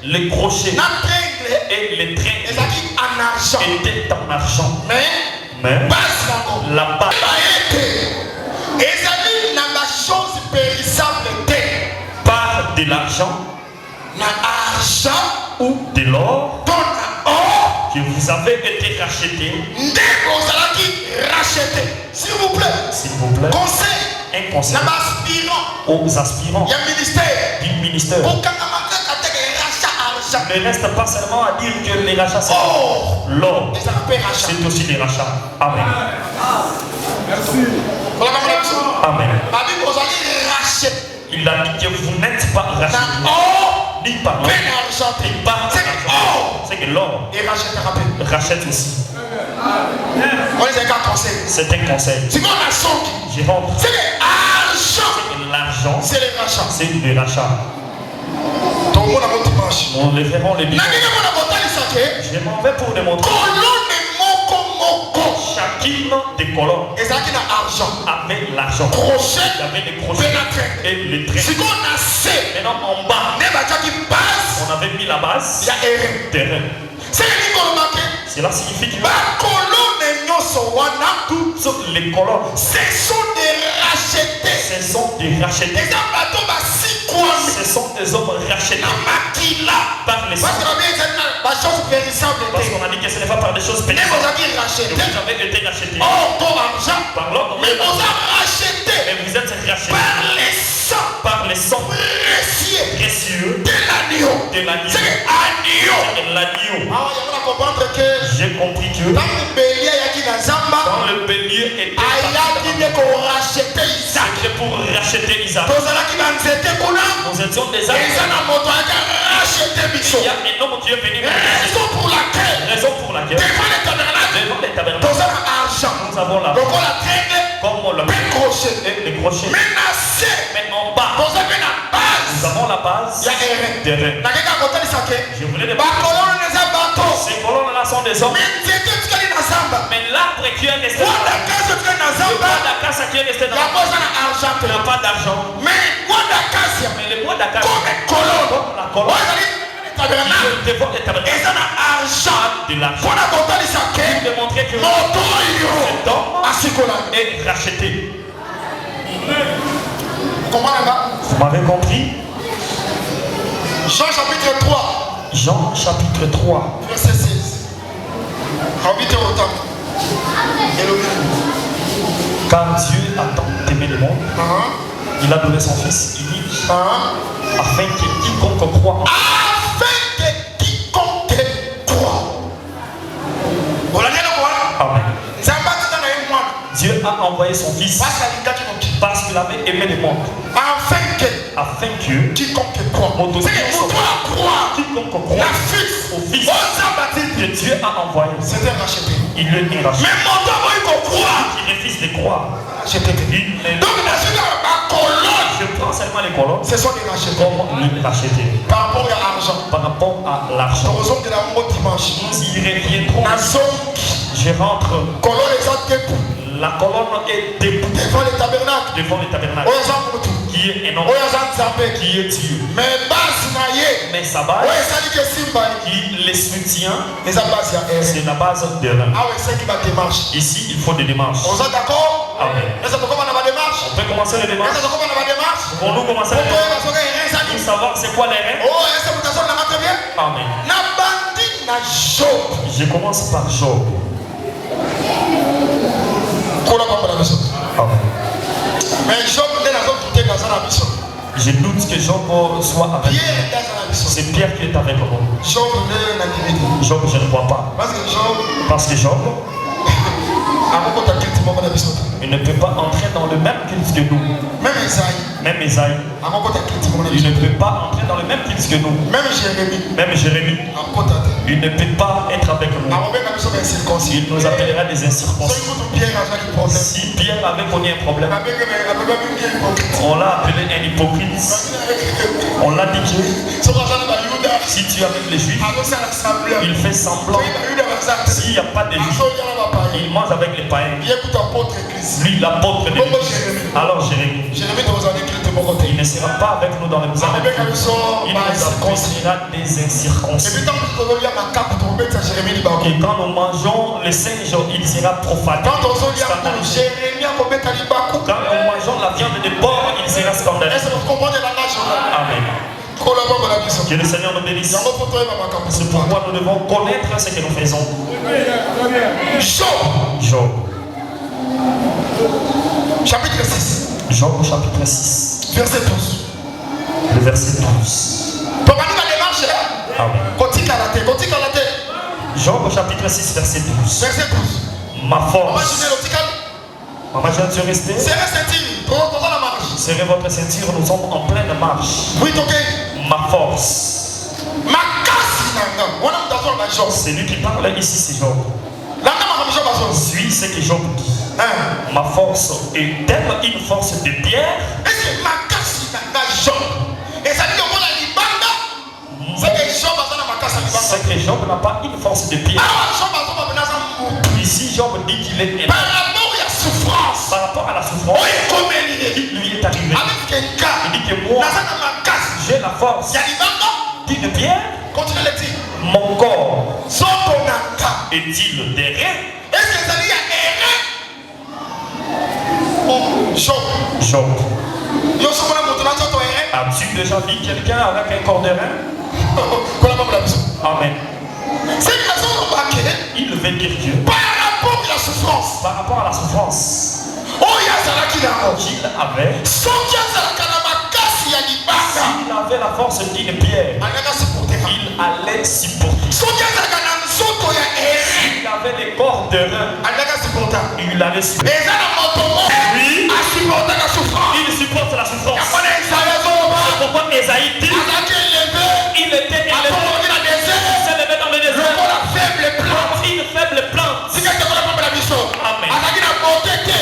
Les crochets et les trains étaient en argent. Mais la base par de l'argent ou de l'or que vous avez été racheté. S'il vous plaît. Un conseil aux aspirants du ministère. Ne reste pas seulement à dire que les rachats c'est l'or, c'est aussi les rachats. Amen. Amen. Il a dit que vous n'êtes pas racheté ni par l'or, ni par l'argent. C'est que l'or rachète aussi. C'est un conseil. Je rentre. L'argent, c'est le rachat. Nous les verrons les bilans. Je m'en vais pour démontrer. Chacune des colonnes avait l'argent. Il y avait les crochets et les traits. Maintenant en bas, on avait mis la base terrain. Cela signifie que toutes les colonnes, ce sont des rachetés. Ce sont des hommes rachetés par les sangs. Parce qu'on a dit que ce n'est pas par des choses pénibles. Vous avez été rachetés par l'ordre. Mais vous êtes rachetés par les sangs précieux de l'agneau. J'ai compris que quand le bélier était c'était pour racheter Isaac. Nous étions des arbres. Il y a un homme qui est venu. Raison pour laquelle devant les tabernacles nous avons la comme les crochets. Mais en bas nous avons la base des reins. Je voulais les ces colonnes-là sont des hommes. Mais l'arbre qui est resté dans la casa qui est resté dans la n'a pas d'argent. Mais le bois d'acacia, comme la colonne, devant les tabernacles, de l'argent. Pour démontrer que cet homme est racheté. Vous m'avez compris? Jean chapitre 3. Jean chapitre 3. Verset 16. Car Dieu a tant aimé le monde, il a donné son fils unique, afin que quiconque croit Amen. Dieu a envoyé son fils parce qu'il avait aimé le monde, afin que quiconque croit au fils que Dieu a envoyé, c'était racheté. Il le est racheté. Il refuse de croire. Je prends seulement les colonnes. Ce sont les rachetés. Comme les rachetés. Par rapport à l'argent. Par rapport à l'argent. Nous y reviendrons. Je rentre. La colonne est debout devant les tabernacles. Qui est énorme. Qui est Dieu. Mais sa base qui les soutient, c'est la base de l'homme. Ici, il faut des démarches. Amen. On peut commencer les démarches. Pouvons-nous commencer les démarches pour savoir c'est quoi les reins? Amen. Je commence par Job. Amen. Mais Job je doute que Job soit avec nous. C'est Pierre qui est avec nous. Job, je ne crois pas. Parce que Job, il ne peut pas entrer dans le même culte que nous. Même Esaïe, il ne peut pas entrer dans le même culte que nous. Même Jérémie, il ne peut pas être avec nous. Il nous appellera des incirconcis. Si Pierre avait connu un problème, on l'a appelé un hypocrite. On l'a dit que Si tu amènes les Juifs, il fait semblant. S'il n'y a pas de Juifs, il mange avec les païens. Lui, l'apôtre de l'Église. Alors Jérémie, il ne sera pas avec nous dans les années. Il nous accomplira des incirconcis. Et quand nous mangeons le Saint-Jean, il sera profané. Quand nous mangeons la viande de porc, il sera scandaleux. Amen. Que le Seigneur nous bénisse. C'est pourquoi nous devons connaître ce que nous faisons. Job. Chapitre 6. Job chapitre 6. Verset 12. Le verset 12. Amen. Job chapitre 6 verset 12. Verset 12. Ma force. Maman, je suis resté. Serrez votre ceinture, nous sommes en pleine marche. Oui, ok. Ma force. C'est lui qui parle ici, c'est Job. Suis ce que Job dit. Ma force est-elle une force de pierre? C'est que Job n'a pas une force de pierre. Ici, Job dit qu'il est élevé. Par rapport à la souffrance qui lui est arrivée. Il dit que moi, j'ai la force d'une pierre. Mon corps est-il derrière? Job. As-tu déjà vu quelqu'un avec un corps de rein? Amen. Il veut dire Dieu. Par rapport à la souffrance qu'il avait, s'il avait la force d'une pierre, il allait supporter. S'il avait les corps de rein, il allait supporter. Oui, il supporte la souffrance. C'est pourquoi Esaïe dit, il était élevé, il s'est levé dans le désert comme une faible plante. Amen.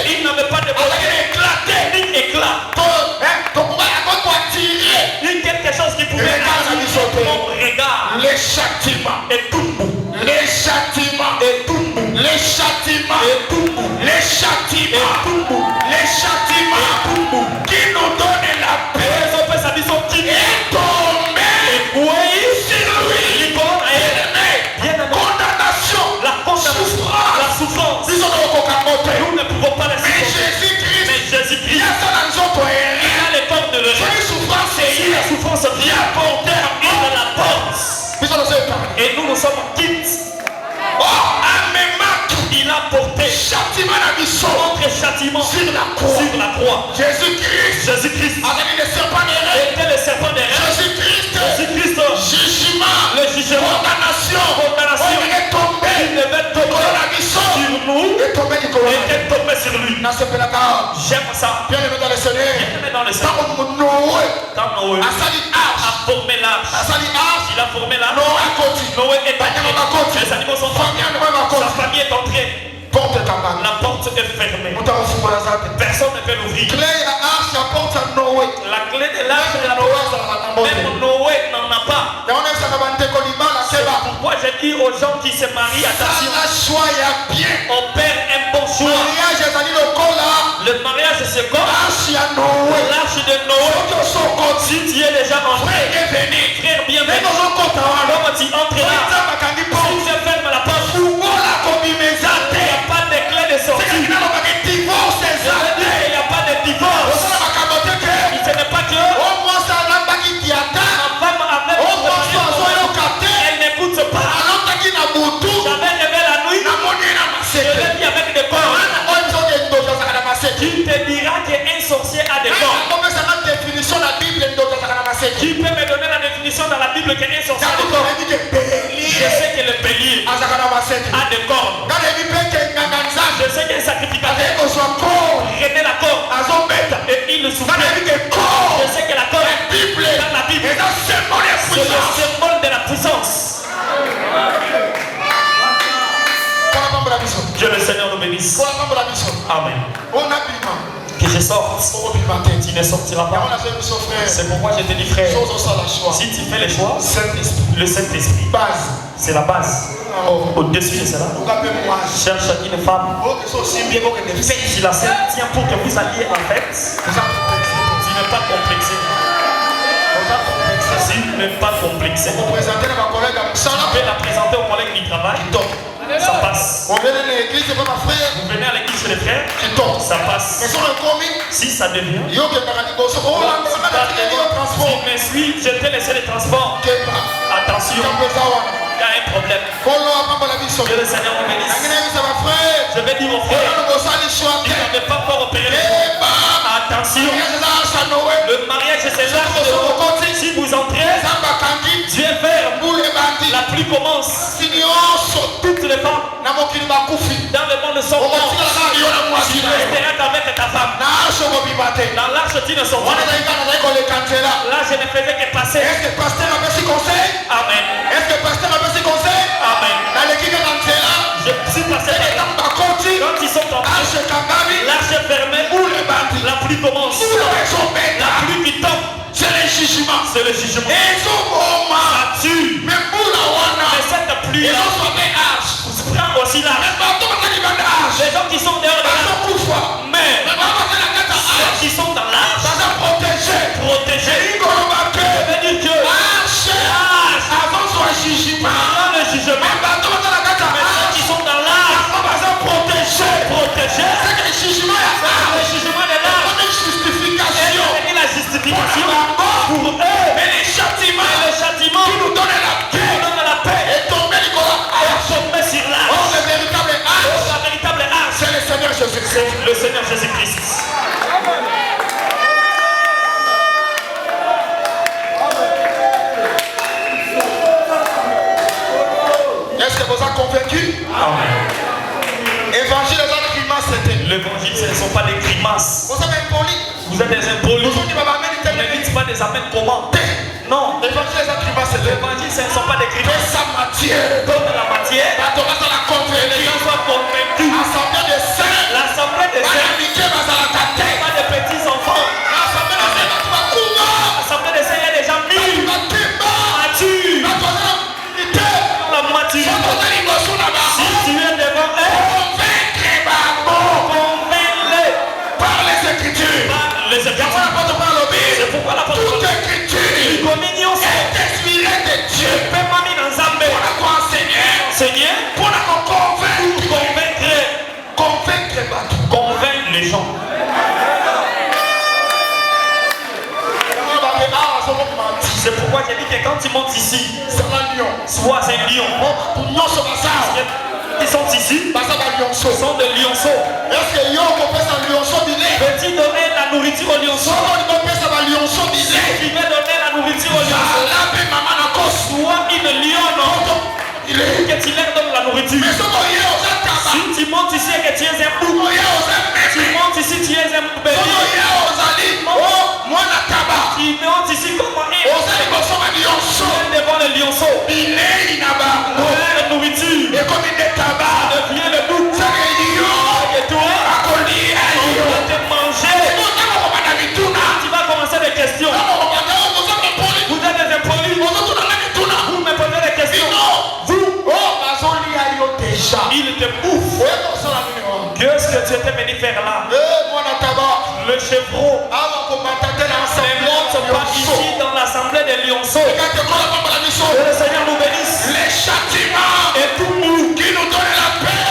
Il n'avait pas de beauté, ni éclat, ni quelque chose qui pouvait attirer mon regard. Les châtiments et tout bout. Les châtiments et tout bout. Les châtiments et tout bout. Les châtiments et tout bout. Les châtiments et tout bout. Qui nous donnent la paix est tombé sur lui. Condamnation, la souffrance. Nous ne pouvons pas la supporter. Mais Jésus-Christ, il a le corps de l'heure. Si la souffrance vient porter, il la porte. Et nous sommes quittes. Il a porté notre châtiment sur la croix. Jésus-Christ était le serpent des reins. Jésus-Christ, le jugement, condamnation, il devait tomber sur nous et était tombé sur lui. J'aime ça. Bien-aimé dans le Seigneur. Quand Noé a formé l'arche, il a formé l'arche. Noé est entré. Les animaux sont entrés. Sa famille est entrée. La porte est fermée. Personne ne peut l'ouvrir. La clé de l'arche de la Noé, même Noé n'en a pas. C'est pourquoi je dis aux gens qui se marient, attention, on perd un bon choix. Le mariage c'est comme l'arche de Noé. Si tu es déjà entré, frère, bienvenue. Comme tu entres là, si tu fermes la porte, il n'y a pas de clé de sortie. Il n'y a pas de divorce. Ce n'est pas que la femme avait elle n'écoute pas. J'avais rêvé la nuit, je l'ai dit avec des corps. Qui te dira qu'un sorcier a des corps? Qui peut me donner la définition dans la Bible qu'un sorcier a des corps? Je sais que le bélier a des corps. Je sais qu'un sacrificateur retenait la corde et il le soufflait. Je sais que la corde dans la Bible, c'est le symbole de la puissance. Que le Seigneur nous bénisse. Amen. que je sorte, tu ne sortiras pas. C'est pourquoi je te dis, frère, si tu fais les choix, le Saint-Esprit, c'est la base. Au-dessus de cela, cherche une femme qui la tient pour que vous alliez en fait. Tu n'es pas complexé. Si tu n'es pas complexé, tu peux la présenter au collègue du travail. Ça passe. Vous venez à l'église chez les frères, ça passe. Si ça devient, si tu me suis, je t'ai laissé les transports. Attention, il y a un problème. Que le Seigneur vous bénisse. Je vais dire aux frères, il n'avait pas encore opéré. Attention, le mariage c'est là. Si vous entrez, Dieu ferme, la pluie commence. Toutes les femmes dans le monde sont mortes. Tu resteras avec ta femme. Dans l'arche, tu ne sortiras pas. Là, je ne faisais que passer. Amen. Amen. Je suis passé par là. Quand ils sont entrés, l'arche est fermée, la pluie commence. La pluie qui tombe, c'est le jugement. C'est le jugement. Ça tue. Mais cette pluie-là prend aussi l'arche. Les gens qui sont dehors de l'arche, mais ceux qui sont dans l'arche, protégés. Ça veut dire que l'arche avant le jugement. Mais ceux qui sont dans l'arche, protégés. Le jugement de l'arche est la justification pour eux. Mais le châtiment qui nous donne la paix est tombé sur l'arche. La véritable arche, c'est le Seigneur Jésus-Christ. C'est le Seigneur Jésus-Christ. Est-ce que vous êtes convaincus? Amen. Évangile des autres grimaces, c'était. L'évangile, ce ne sont pas des grimaces. Vous êtes impolis. Vous êtes des impolis. Vous ne dites pas des amens comment? Non. L'évangile des autres grimaces, c'était. L'évangile, ce ne sont pas des grimaces. Sa matière. Donne la matière. Et les gens soient convaincus. L'assemblée des saints. L'assemblée des saints. Pas des petits enfants. L'assemblée des saints, il y a des gens mûrs. Matures. La maturité. Si tu es devant eux, convainc-les par les Écritures. C'est pourquoi l'apôtre toute Écriture communion est inspirée de Dieu. Seigneur, pour convaincre les gens. C'est pourquoi j'ai dit que quand tu montes ici, sois un lion. Ils sont ici, ce sont des lionceaux. Veux-tu donner la nourriture aux lionceaux? Tu veux donner la nourriture aux lionceaux? Sois une lionne que tu leur donnes la nourriture. Si tu montes ici et que tu es un bouc, tu montes ici, tu es un bélier. Tu montes ici comme un héros. Tu es devant le lionceau. La nourriture devient le bouc. Et toi, on va te manger. Tu vas commencer des questions. Vous êtes des impolis. Vous me posez des questions. Il te bouffe. Qu'est-ce que tu étais venu faire là? Le chevreau. Les mondes ne sont pas ici dans l'assemblée des lionceaux. Que le Seigneur nous bénisse. Les châtiments Et tout nous qui nous donnent la paix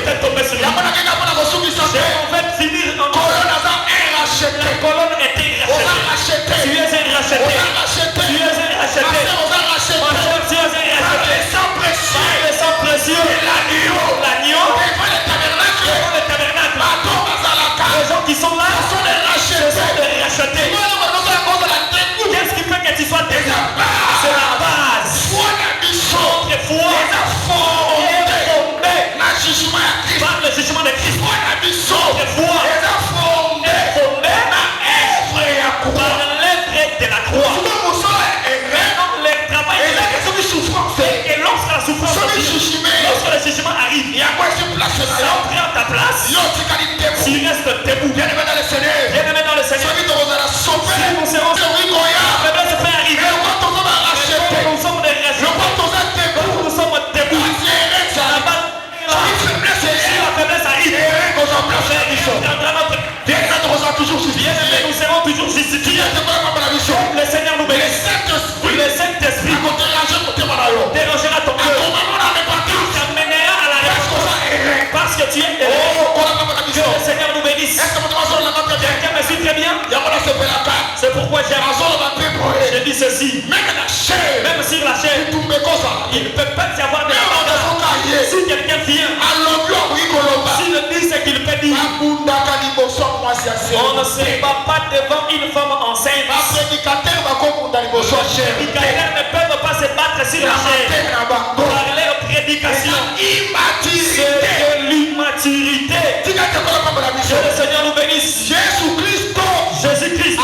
est tombé sur nous. On va finir en la colonne était rachetée. Tu es un racheté. Tu es un racheté. Ma soeur, tu es un racheté. Par le sang précieux. L'agneau. Le tabernacle. Les gens qui sont là, ce sont des rachetés. Qu'est-ce qui fait que tu sois déjà? C'est la base. Notre foi est fondée par le jugement de Christ. Notre foi est fondée par l'œuvre de la croix. Le travail de la croix. Et lorsque la souffrance arrive, lorsque le jugement arrive, ça prend ta place, tu restes debout. Bien-aimé dans le Seigneur, si nous serons la faiblesse peut arriver, nous sommes des restes, nous sommes debout. Si la faiblesse arrive, nous serons toujours justifiés. Le Seigneur nous bénisse. Le Saint-Esprit dérangera ton cœur, t'amènera à la réponse parce que tu es erré. Que le Seigneur nous bénisse. Quelqu'un me suit très bien. C'est pourquoi j'ai dit ceci. Même sur la chair, il ne peut pas y avoir de la bagarre. Si quelqu'un vient, s'il dit ce qu'il peut dire, on ne se bat pas devant une femme enceinte. Les prédicateurs ne peuvent pas se battre sur la chair. Parler aux prédications, c'est de l'immaturité. Que le Seigneur nous bénisse. Jésus-Christ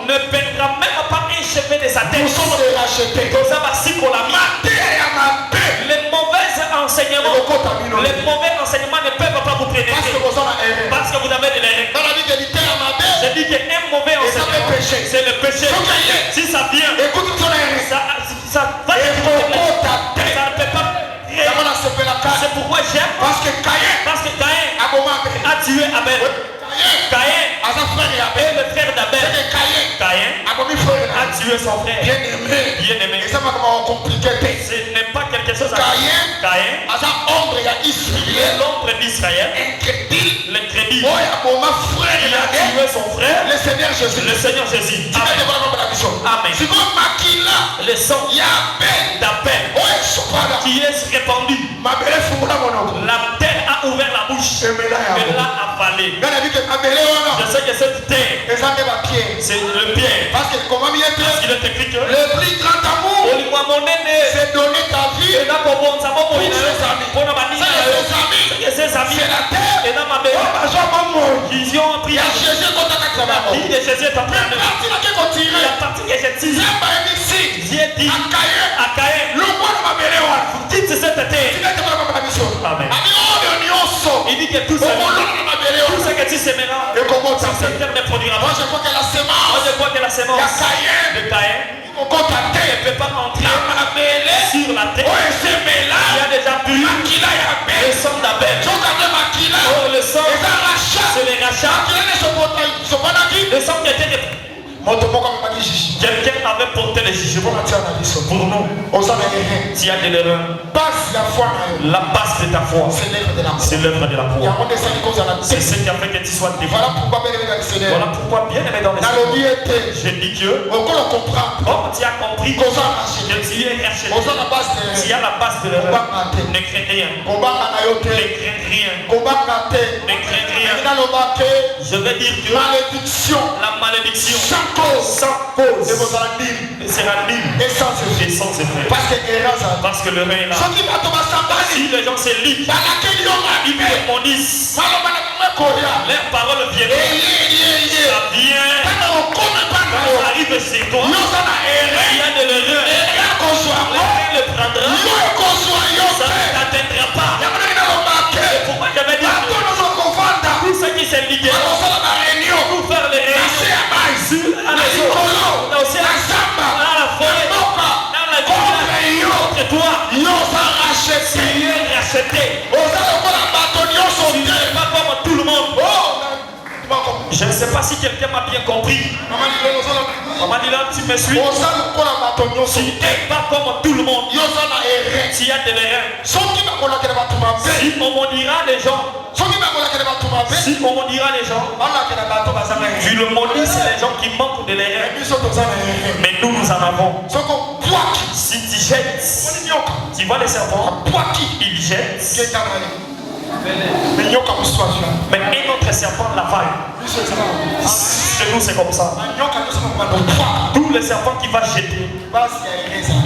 ne perdra même pas un cheveu de sa tête. Les mauvais enseignements ne peuvent pas vous prédire parce que vous avez de l'erreur. J'ai dit qu'un mauvais enseignement, c'est le péché. Si ça vient, ça va être ça ne peut pas. C'est pourquoi j'aime. Parce que Caïn a tué Abel. Caïn est le frère d'Abel. Caïn a tué son frère. Bien-aimé. Ce n'est pas quelque chose à Caïn est l'ombre d'Israël. Le crédit. Il a tué son frère. Le Seigneur Jésus. Amen. Le sang d'Abel qui est répandu. La terre a ouvert la bouche et l'a avalé. Je sais que cette terre, c'est le pied. Parce qu'il est écrit que le plus grand amour, c'est donner ta vie pour ses amis. C'est la terre. Ils ont pris la vie de Jésus est en train de la partie que j'ai dit. J'ai dit à Caïn, quitte cette terre. Amen. Il dit que tout ce que tu sèmeras, cette terre ne produira pas. Moi je crois que la semence de Caïn ne peut pas entrer sur la terre. Il a déjà bu le sang d'Abel. Oh, le sang, c'est les rachats. Le sang qui était quelqu'un avait porté les jugements pour nous. S'il y a de l'erreur, la base de ta foi, c'est l'œuvre de la foi. C'est ce qui a fait que tu sois dévoué. Voilà pourquoi, bien aimé dans les Seigneur, je dis que comme tu as compris que tu es racheté, s'il y a la base de l'erreur, ne crains rien. Ne crains rien. Ne crains rien. Je vais dire que la malédiction sans cause sera nulle et sans effet. Parce que le règne est là. Si les gens se lient, ils me maudissent. Leurs paroles viennent. Ça vient. Quand ça arrive chez toi, il y a de l'erreur. L'erreur le prendra. Ça ne t'atteindra pas. C'est pourquoi j'avais dit que tout ce qui s'est lié pour faire les réunions à la maison, à la forêt, dans la ville, contre toi, tu es racheté. Tu n'es pas comme tout le monde. Je ne sais pas si quelqu'un m'a bien compris. Maman dit là, tu me suis. Tu n'es pas comme tout le monde. Tu as de l'erreur. Si on maudira les gens, tu le maudis, c'est les gens qui manquent de l'erreur. Mais nous, nous en avons. Si tu jettes, tu vois les serpents, ils jettent. Mais un autre serpent l'avale. Chez nous, c'est comme ça. Tous les serpents qui va jeter,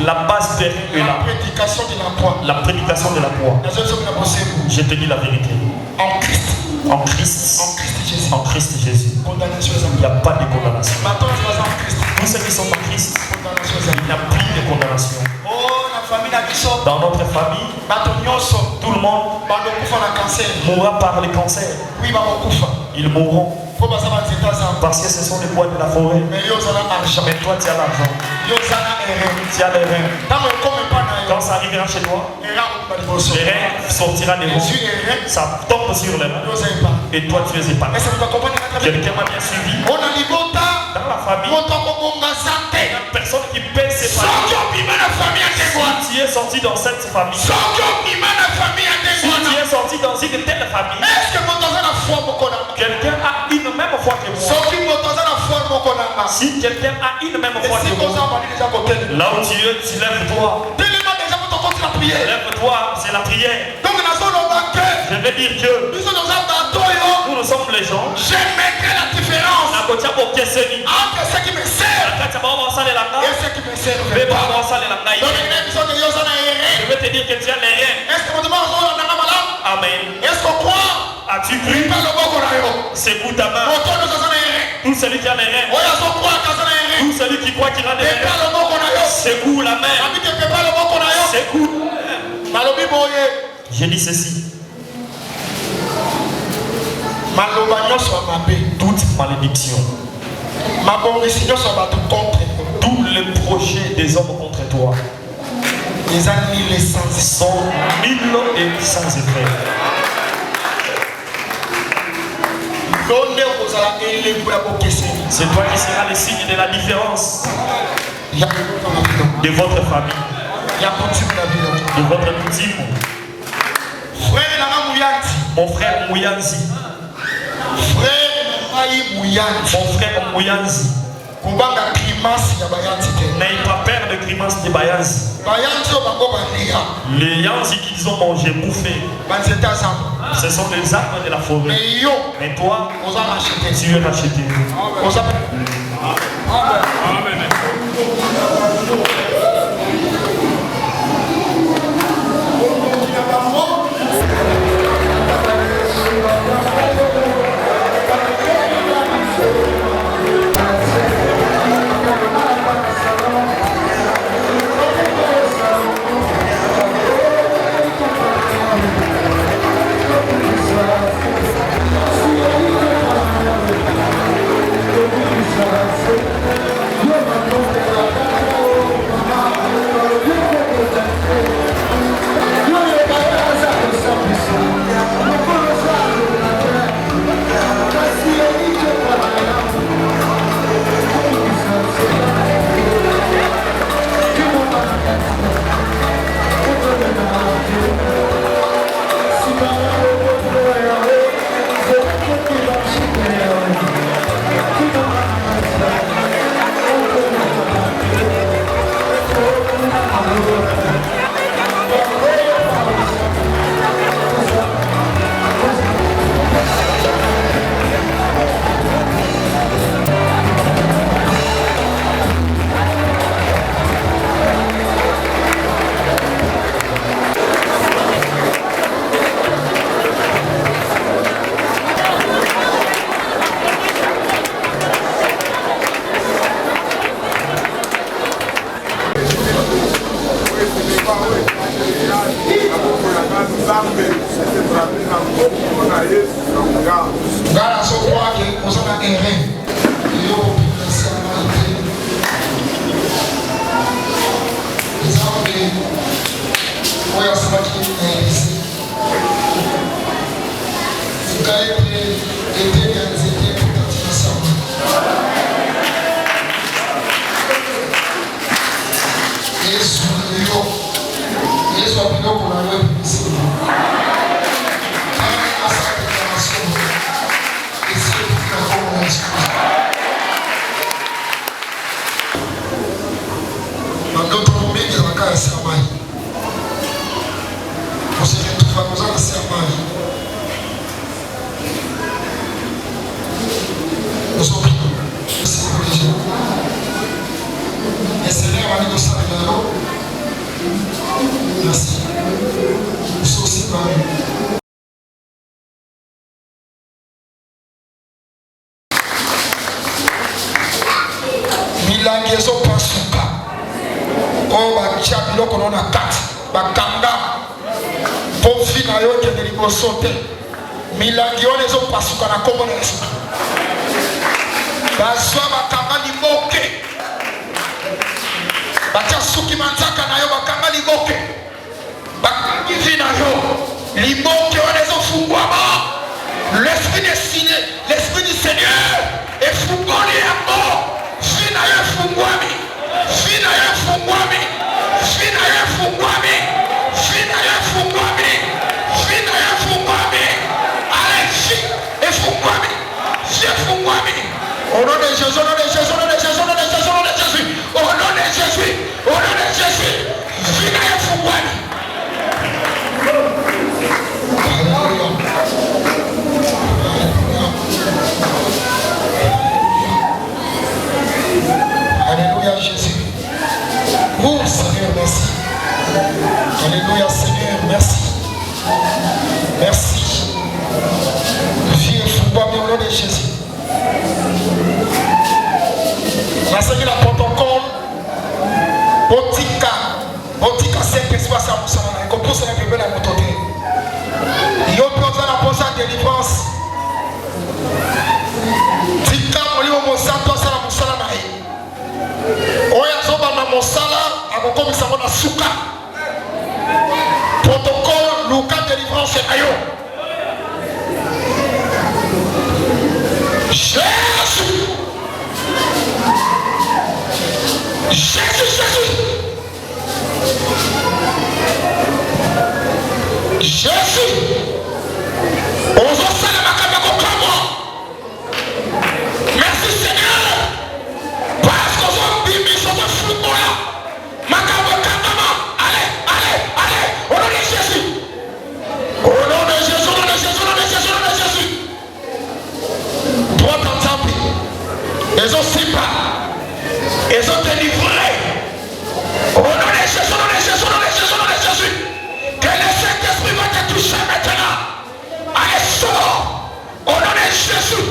la base de là. La prédication de la croix. Je te dis la vérité. En Christ Jésus. Il n'y a pas de condamnation. Tous ceux qui sont en Christ, il n'y a plus de condamnation. Dans notre famille, tout le monde mourra par les cancers. Ils mourront. Parce que ce sont les bois de la forêt. Mais toi, tu as l'argent. Tu as les reins. Quand ça arrivera chez toi, les reins sortira des mots. Ça tombe sur les reins. Et toi, tu les épargnes. Quelqu'un m'a bien suivi. Dans la famille, il y a une personne qui paie ses familles. Si tu es sorti dans cette famille, si tu es sorti dans une telle famille, quelqu'un a une même foi que moi. Si quelqu'un a une même foi que moi, là où tu es, tu lèves-toi. Lève-toi, c'est la prière. Je vais dire que nous sommes les gens. Je mettrai la différence entre ce qui me sert et ce qui me sert. Je vais te dire que tu as les reins. Amen. Est-ce qu'on croit? As-tu cru? Secoue ta main. Tout celui qui a les reins. Tout celui qui croit qu'il a des reins. Secoue la main. Secoue. J'ai dit ceci. Toute malédiction, tous les projets des hommes contre toi sont nuls et sans effet. C'est toi qui seras le signe de la différence de votre famille, de votre coutume. Mon frère Mouyanzi. Mon frère Mouyanzi. N'ayez pas peur de grimace de Bayanzi. Les Yanzi qu'ils ont mangé, bouffé, ce sont les arbres de la forêt. Mais toi, tu es racheté. Amen. Milangezo pasuka. Oh, bakia biloko nona kati. bakanga po fina yo ke deliko sote milangi on ezo pasuka na kombo na Yesu bazwa bakanga limoke batia suki manzaka na yo bakanga limoke bakangi fina yo limoke on ezo fungwama l'esprit des signes l'esprit du Seigneur est fungwani yako fina yo fungwami fina yo fungwami fina yo fungwami fina yo fungwami fina yo fungwami allez fina et fungwami fina fungwami au nom de Jésus au nom de Jésus au nom de Jésus au nom de Jésus au nom de Jésus au nom de Jésus au nom de Jésus fina yo fungwami Alléluia Jésus. Oh Seigneur, merci. Alléluia Seigneur, merci. Merci. Vie et fou, au nom de Jésus. On a seguido le protocole. Botika Saint-Espace à Moussana. Et qu'on pousse la bébé à notre côté. Il y a la pose à délivrance. Tika Molimo Monsanto à la Moussana. Oya zoba na mosala akokomisa mona suka protocole Luka délivrance ayo Jésus Jésus Jésus Jésus ozo sala makamba kokamo merci Seigneur parce que son bimi sont de fou pour là makamba kandama allez au nom de Jésus au nom de Jésus au nom de Jésus au nom de Jésus au nom de Jésus droit en temple ils ont simpa ils ont délivré au nom de Jésus au nom de Jésus au nom de Jésus au nom de Jésus que le Saint-Esprit va te toucher maintenant allez sors au nom de Jésus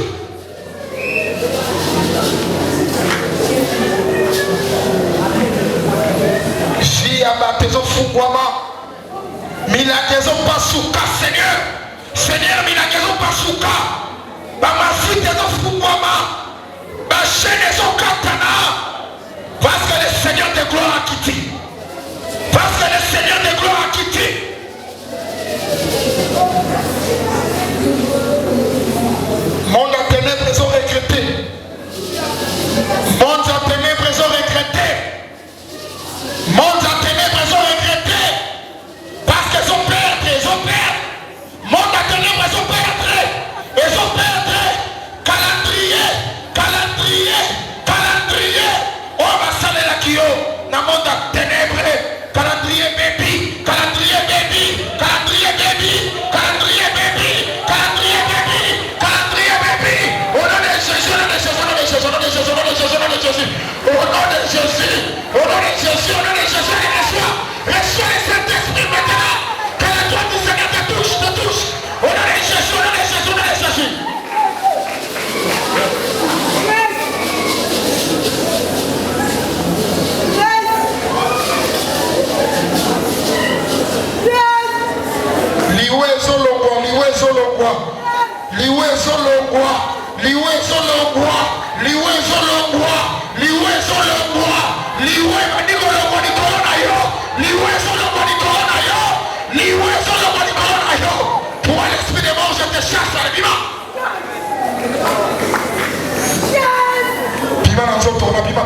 Vie à baptême fungwama milagezo pasuka Seigneur Seigneur milagezo pasuka bamafitezo fungwama bashenezo katana parce que le Seigneur de gloire a quitté parce que le Seigneur de gloire a quitté monde à ténèbres ils ont regretté monde à ténèbres ils ont regretté monde à ténèbres ils ont regretté parce qu'ils ont perdu monde à ténèbres ils ont perdu calendrier on va saler la kio na monde à ténèbres calendrier baby calendrier baby calendrier baby calendrier baby calendrier baby calendrier baby au nom de Jésus au nom de Jésus au nom de Jésus au nom de Jésus au nom de Jésus au nom de Jésus au nom de Jésus au nom de Jésus au nom de Jésus reçois le Saint-Esprit maintenant que la gloire du Seigneur te touche au nom de Jésus au nom de Jésus au nom de Jésus pour l'esprit de mort je te chasse à l'abîme. Bima na nzoto na bima